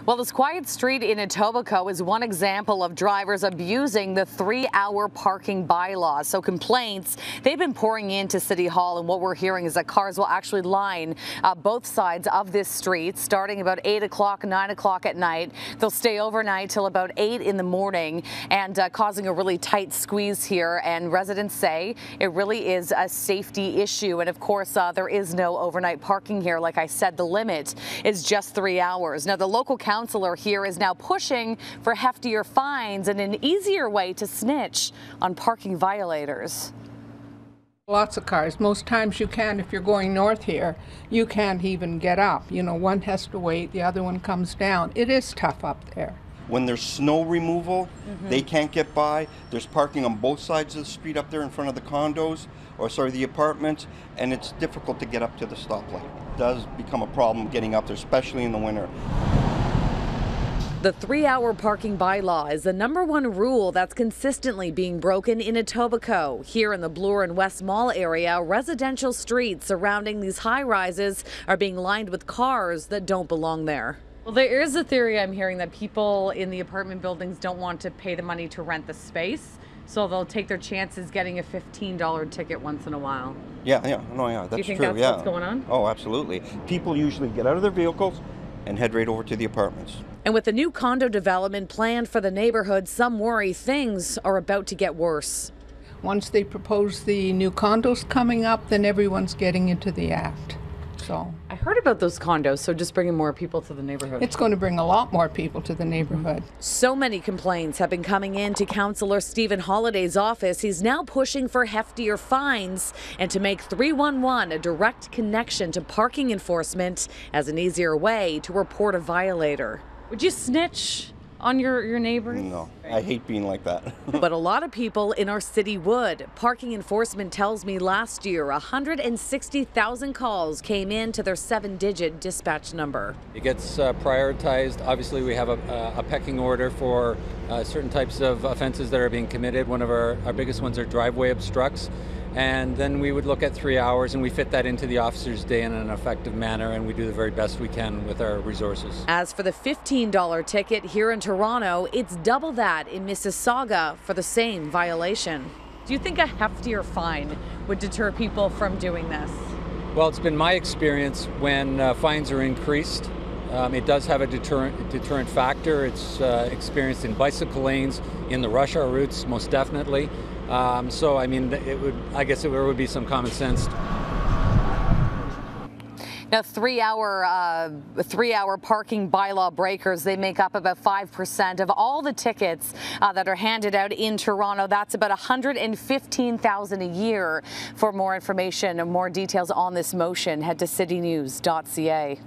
Well, this quiet street in Etobicoke is one example of drivers abusing the 3-hour parking bylaw. So complaints, they've been pouring into City Hall, and what we're hearing is that cars will actually line both sides of this street starting about 8 o'clock, 9 o'clock at night. They'll stay overnight till about 8 in the morning and causing a really tight squeeze here. And residents say it really is a safety issue. And of course, there is no overnight parking here. Like I said, the limit is just 3 hours. Now, the local councillor here is now pushing for heftier fines and an easier way to snitch on parking violators. Lots of cars. Most times you can, if you're going north here, you can't even get up. You know, one has to wait, the other one comes down. It is tough up there. When there's snow removal, they can't get by. There's parking on both sides of the street up there in front of the condos, or sorry, the apartments, and it's difficult to get up to the stoplight. It does become a problem getting up there, especially in the winter. The 3-hour parking bylaw is the #1 rule that's consistently being broken in Etobicoke. Here in the Bloor and West Mall area, residential streets surrounding these high-rises are being lined with cars that don't belong there. Well, there is a theory I'm hearing that people in the apartment buildings don't want to pay the money to rent the space, so they'll take their chances getting a $15 ticket once in a while. Yeah, that's true. Do you think that's what's going on? Oh, absolutely. People usually get out of their vehicles and head right over to the apartments. And with the new condo development planned for the neighborhood, some worry things are about to get worse. Once they propose the new condos coming up, then everyone's getting into the act. So I heard about those condos, so just bringing more people to the neighborhood. it's going to bring a lot more people to the neighborhood. So many complaints have been coming in to Councillor Stephen Holliday's office. He's now pushing for heftier fines and to make 311 a direct connection to parking enforcement as an easier way to report a violator. Would you snitch on your neighbors? No, I hate being like that. But a lot of people in our city would. Parking enforcement tells me last year 160,000 calls came in to their 7-digit dispatch number. It gets prioritized. Obviously, we have a pecking order for certain types of offenses that are being committed. One of our biggest ones are driveway obstructs. And then we would look at 3 hours, and we fit that into the officer's day in an effective manner, and we do the very best we can with our resources. As for the $15 ticket here in Toronto, it's double that in Mississauga for the same violation. Do you think a heftier fine would deter people from doing this? Well, it's been my experience when fines are increased, it does have a deterrent factor. It's experienced in bicycle lanes, in the rush hour routes, most definitely. So, I mean, I guess there would be some common sense. Now, 3-hour parking bylaw breakers, they make up about 5% of all the tickets that are handed out in Toronto. That's about 115,000 a year. For more information and more details on this motion, head to citynews.ca.